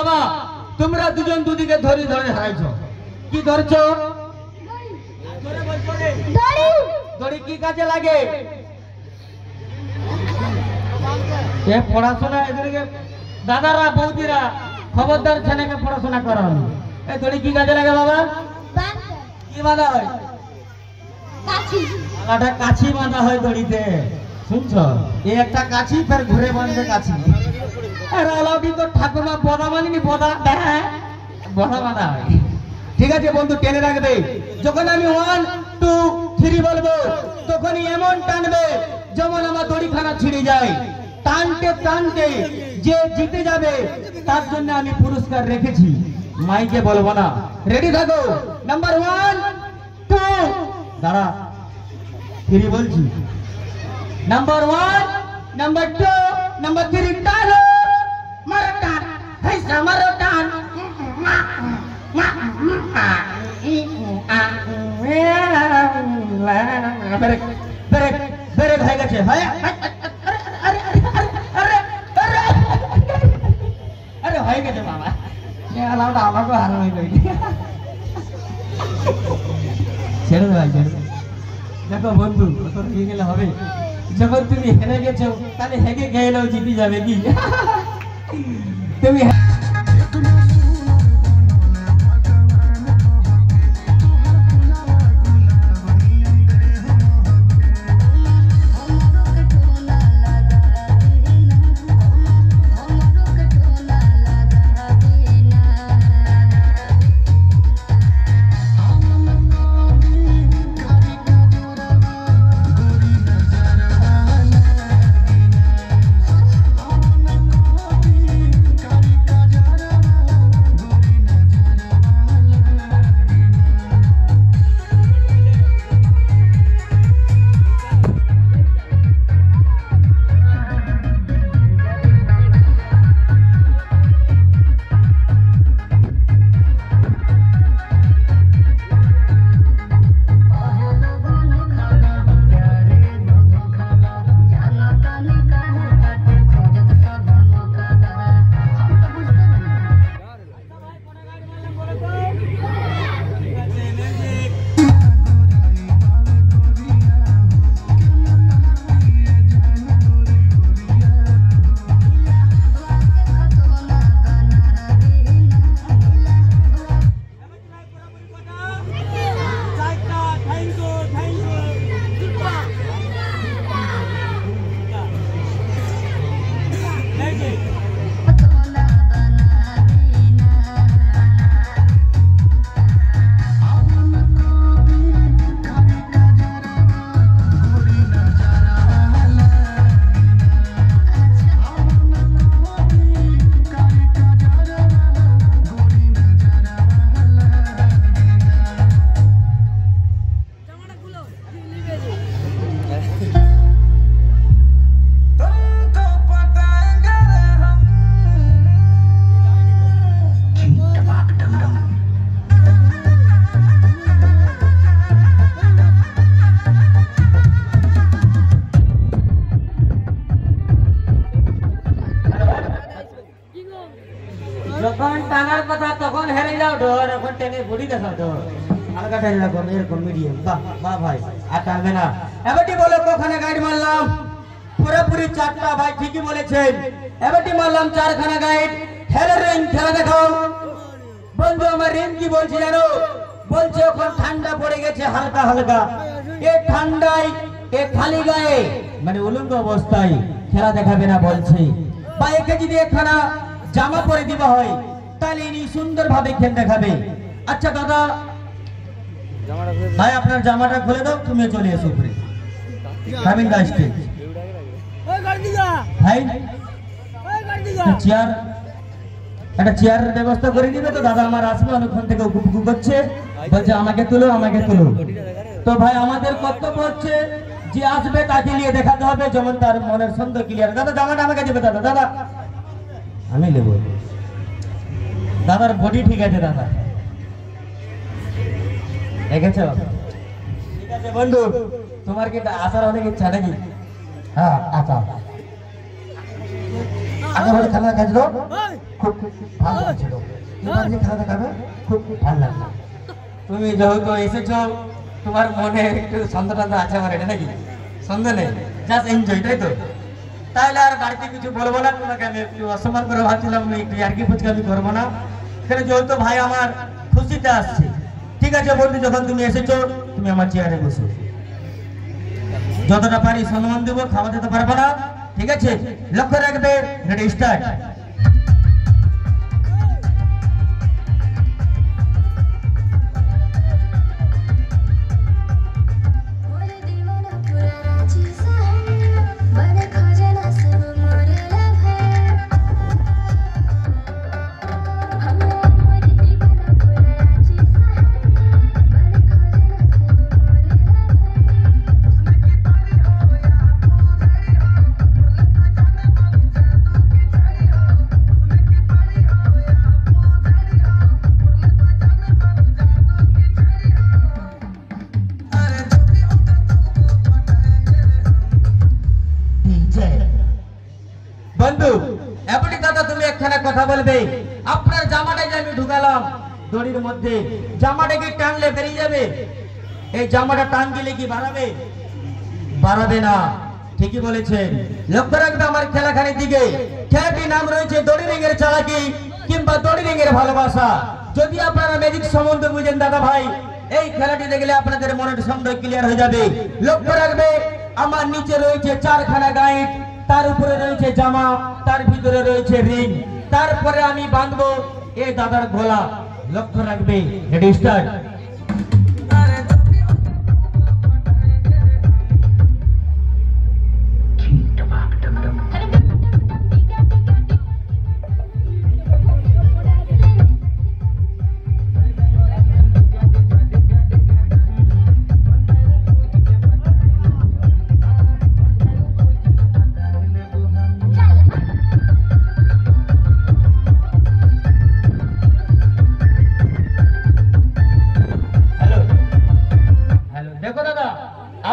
বাবা তোমরা দুজন দুদিকে ধরে ধরে হারাইছো কি ধরছো দড়ি কি কাজে লাগে এ পড়াশোনা এদেরকে দাদারা বৌদিরা খবরদার ছেলেকে পড়াশোনা করানো এই দড়ি কি কাজে লাগে বাবা কি বাঁধা হয় কাছি বাঁধা হয় দড়িতে শুনছো এই একটা কাছি ফের ঘুরে বাঁধবে কাছি ঠাকুমা বদা মানিনি বদা বদা বাঁধা হয় ঠিক আছে বন্ধু টেনে রাখবে যখন আমি 1 2 3 বলবো তখনই এমন টানবে যেমন আমার দড়িখানা ছিঁড়ে যায় টানতে টানতে যে জিতে যাবে তার জন্য আমি পুরস্কার রেখেছি মাইকে বলবো না রেডি থাকো নাম্বার 1 2 দাঁড়া 3 বলছি নাম্বার 1 নাম্বার 2 নাম্বার 3 টানো মারো টান হেসা মারো টান ব্রেক ব্রেক ব্রেক হয়ে গেছে আরে হয়ে গেছে বাবা আলাদা আমাকে হার হয়ে গেছে ছেড়ে দে ভাই ছেড়ে দেখো বন্ধু তোর কি গেলে হবে যখন তুমি হেরে গেছো তাহলে হেগে গেলেও জিতে যাবে কি তুমি যখন টানার কথা তখন হেরে যাও ডর এখন টেনে বুড়ি দেখাও ডর হালকা টেনে রাখো এরকম মিডিয়াম বাহ বাহ ভাই আর টানবে না এবারটি বলো কখানে গাইড মারলাম পুরোপুরি 4টা ভাই ঠিকই বলেছেন এবারটি মারলাম 4খানা গাইড হেরে রিং খেলা দেখাও বন্ধু আমার রিং কি বলছি জানো বলছে এখন ঠান্ডা পড়ে গেছে হালকা হালকা এই ঠান্ডায় এই খালি গায়ে মানে উলঙ্গ অবস্থায় খেলা দেখাবে না বলছে বা একে যদি একখানা জামা পরে দিবা হয় তাহলে ইনি সুন্দরভাবে খেল দেখাবে আচ্ছা দাদা ভাই আপনার জামাটা খুলে দাও তুমি চলে এসো উপরে কামিং দা স্টেজ ওই গাড়ি দিগা ভাই ওই গাড়ি দিগা চেয়ার একটা চেয়ারের ব্যবস্থা করে দিবে তো দাদা আমার আসবে অনেকক্ষণ থেকে উকুপুকু করছে বলছে আমাকে তুলো তো ভাই আমাদের কর্তব্য হচ্ছে যে আসবে তাকে নিয়ে দেখাতে হবে যেমন তার মনের ছন্দ ক্লিয়ার দাদা জামাটা আমাকে দেবে দাদা দাদা আমি নেব দাদার বডি ঠিক আছে দাদা দেখেছো ঠিক আছে বন্ধু তোমার কি আসার অনেক ইচ্ছা নাকি হ্যাঁ আচ্ছা আগে বলে খেলা খেলছো খুব ভালো ছিল। এবার যে খেলা দেখাবে খুব ভালো লাগলো। তুমি যেহেতু এসেছো তোমার মনে একটু সন্দেহ টন্দেহ আছে আমার এটা নাকি? সন্দেহ নেই, জাস্ট এনজয়, তাই তো? তাহলে আর বাড়িতে কিছু বলবো না, তোমাকে আমি একটু অসম্মান করে ভাবছিলাম একটু ইয়ার্কি ফুচকা আমি করবো না, এখানে যেহেতু ভাই আমার খুশিতে আসছে। ঠিক আছে বন্ধু, যখন তুমি এসেছো তুমি আমার চেয়ারে বসো, যতটা পারি সম্মান দেবো, খাওয়া দিতে পারবো না, ঠিক আছে? লক্ষ্য রাখবে, রেডি স্টার্ট। বন্ধু এবারে দাদা তুমি একখানা কথা বলবে, আপনার জামাটা যে আমি ঢুকালাম দড়ির মধ্যে, জামাটাকে টানলে বেরিয়ে যাবে? এই জামাটা টান দিলে কি বাড়াবে? বাড়াবে না, ঠিকই বলেছেন। লক্ষ্য রাখবে আমার খেলাখানির দিকে। খেলাটির নাম রয়েছে দড়ি রিংয়ের চালাকি কিংবা দড়ি রিংয়ের ভালোবাসা। যদি আপনারা ম্যাজিক সম্বন্ধে বুঝেন দাদা ভাই, এই খেলাটি দেখলে আপনাদের মনের সন্দেহ ক্লিয়ার হয়ে যাবে। লক্ষ্য রাখবে আমার নিচে রয়েছে চারখানা গাইড, তার উপরে রয়েছে জামা, তার ভিতরে রয়েছে রিং, তারপরে আমি বাঁধবো এই দাদার গলা। লক্ষ্য রাখবে, রেডি স্টার্ট।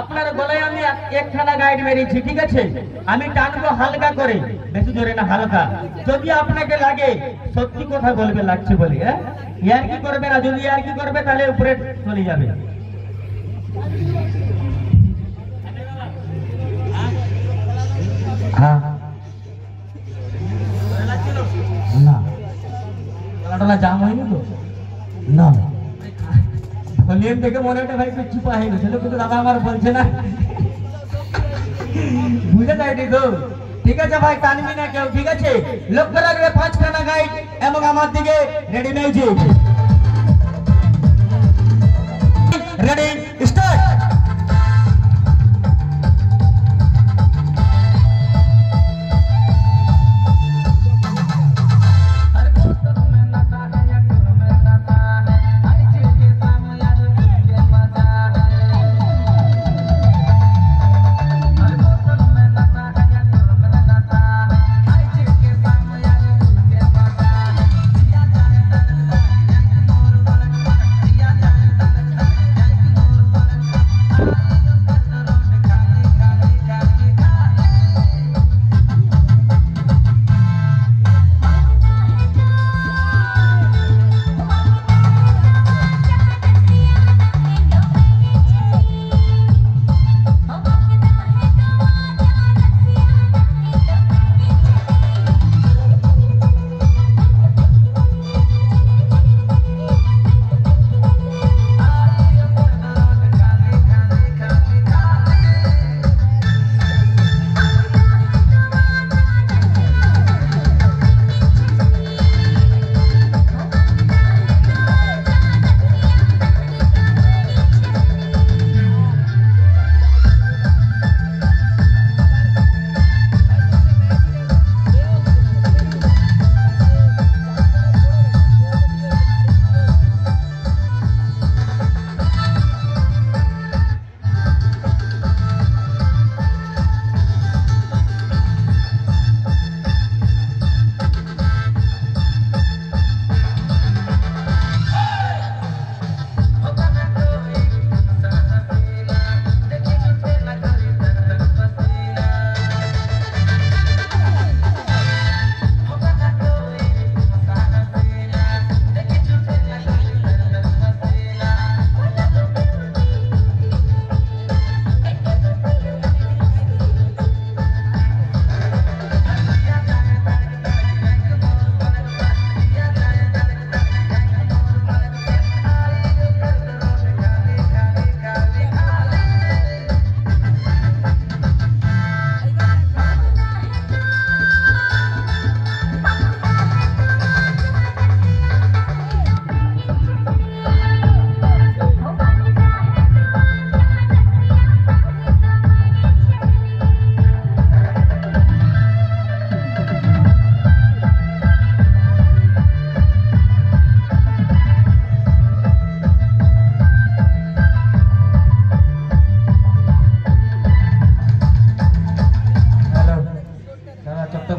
আপনার গলায় আমি একখানা গাইড মেরেছি, ঠিক আছে? আমি টানবো হালকা করে, বেশি জোরে না, হালকা। যদি আপনাকে লাগে সত্যি কথা বলবে লাগছে বলে, হ্যাঁ? ইয়ার্কি করবে না, যদি ইয়ার্কি করবে তাহলে উপরে চলে যাবে। হ্যাঁ না, গলাটা জাম হয়নি তো? না, ভলিউম দেখে মনে হয় ভাই একটু চিপা হয়ে গেছিল, কিন্তু দাদা আমার বলছে না, বুঝে যায়নি তো? ঠিক আছে ভাই, টানবি না কেউ, ঠিক আছে? লক্ষ্য রাখবে পাঁচখানা গাইড এবং আমার দিকে রেডি মিউজিক, রেডি স্টার্ট।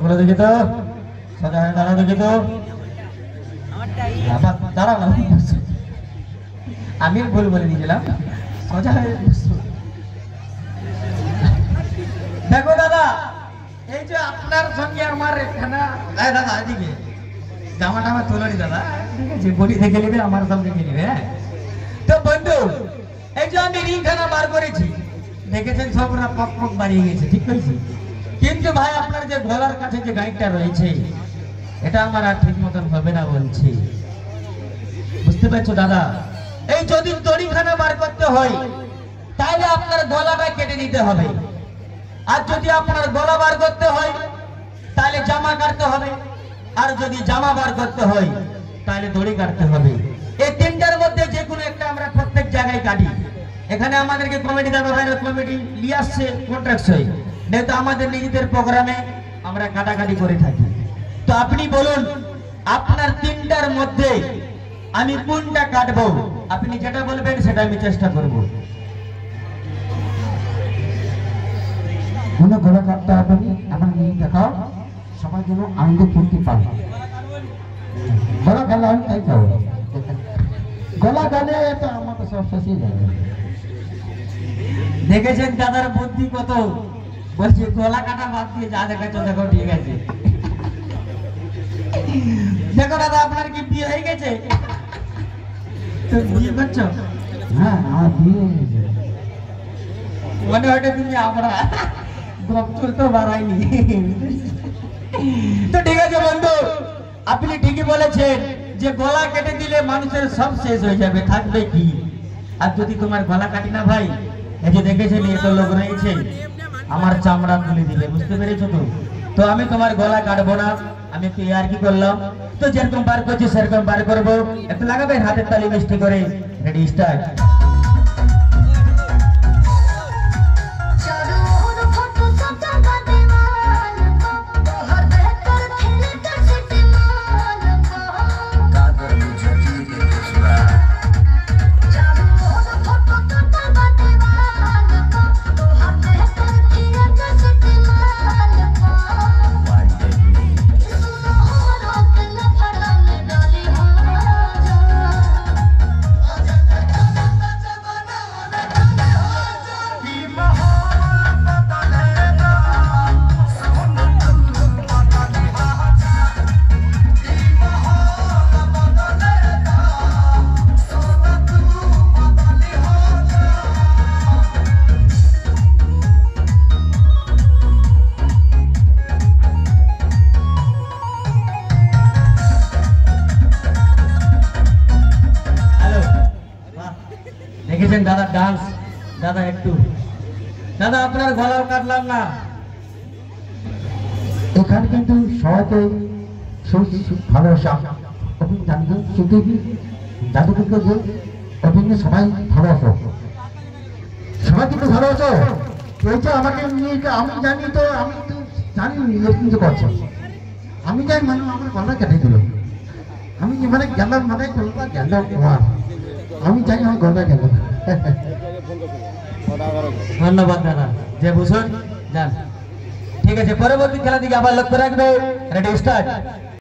করে দেখি তো, সোজা হয়ে দাঁড়াও দেখি তো। দাঁড়াও না, আমি ভুল বলে দিয়েছিলাম, সোজা হয়ে বসো। দেখো দাদা, এই যে আপনার সঙ্গে আমার এখানে দাদা এদিকে জামা টামা তোলারি দাদা, ঠিক আছে, বডি দেখে নেবে, আমার সব দেখে নেবে। হ্যাঁ, তো বন্ধু, এই যে আমি রিংখানা বার করেছি, দেখেছেন সবরা পক পক বাড়িয়ে গেছে, ঠিক করেছি। কিন্তু ভাই আপনার যে গলার কাছে যে গাইডটা রয়েছে, এটা আমার আর ঠিক মতন হবে না বলছি, বুঝতে পারছো দাদা? এই যদি দড়িখানা বার করতে হয়, তাহলে আপনার গলাটা কেটে নিতে হবে। আর যদি আপনার গলা বার করতে হয়, তাহলে জামা কাটতে হবে। আর যদি জামা বার করতে হয়, তাহলে দড়ি কাটতে হবে। এই তিনটার মধ্যে যে কোনো একটা আমরা প্রত্যেক জায়গায় কাটি। এখানে আমাদেরকে কমিটি দাদা ভাইরা কমিটি নিয়ে আসছে কন্ট্রাক্ট হয়ে, যেহেতু আমাদের নিজেদের প্রোগ্রামে আমরা কাটাকাটি করে থাকি। তো আপনি বলুন, আপনার তিনটার মধ্যে আমি কোনটা কাটবো? আপনি যেটা বলবেন সেটা আমি চেষ্টা করব। কোনো গলা কাটতে হবে না, আমার নিয়ে দেখাও, সবাই যেন আনন্দ ফুর্তি পায়। গলা গালে আমি তাই খাবো, গলা গালে তো আমার তো সব শেষই যাবে। দেখেছেন দাদার বুদ্ধি কত, বলছি গলা কাটা বাদ দিয়ে যা দেখাচ্ছ দেখো, ঠিক আছে। দেখো দাদা, আপনার কি বিয়ে হয়ে গেছে? তো বিয়ে করছো? হ্যাঁ, আমার বিয়ে হয়ে গেছে। মনে হয় তুমি আমরা গপ চলতে বাড়াইনি। তো ঠিক আছে বন্ধু, আপনি ঠিকই বলেছেন যে গলা কেটে দিলে মানুষের সব শেষ হয়ে যাবে, থাকবে কি? আর যদি তোমার গলা কাটি না ভাই, এই যে দেখেছেন এত লোক রয়েছে, আমার চামড়া তুলে দিলে, বুঝতে পেরেছো তো? তো আমি তোমার গলা কাটবো না, আমি একটু আর কি করলাম, তো যেরকম বার করছি সেরকম বার করবো। একটু লাগাবেন হাতের তালি মিষ্টি করে, রেডি স্টার্ট। দেখেছেন দাদা ডান্স, দাদা একটু, দাদা আপনার গলাও কাটলাম না। এখানে কিন্তু সবাইকে ভালোবাসা, অভিন জানতো শুধু জাদুকে যে অভিনয় সবাই ভালোবাসো, সবাই কিন্তু ভালোবাসো। এইটা আমাকে নিয়ে আমি জানি, তো আমি তো জানি কিন্তু করছে, আমি জানি মানে আমার গলা কেটে দিল, আমি মানে গেলাম, মানে গলা গেল তোমার, আমি জানি আমার গলা গেল। ধন্যবাদ দাদা, যে ভূষণ যান। ঠিক আছে, পরবর্তী খেলা দিকে আবার লক্ষ্য রাখবে, রেডি স্টার্ট।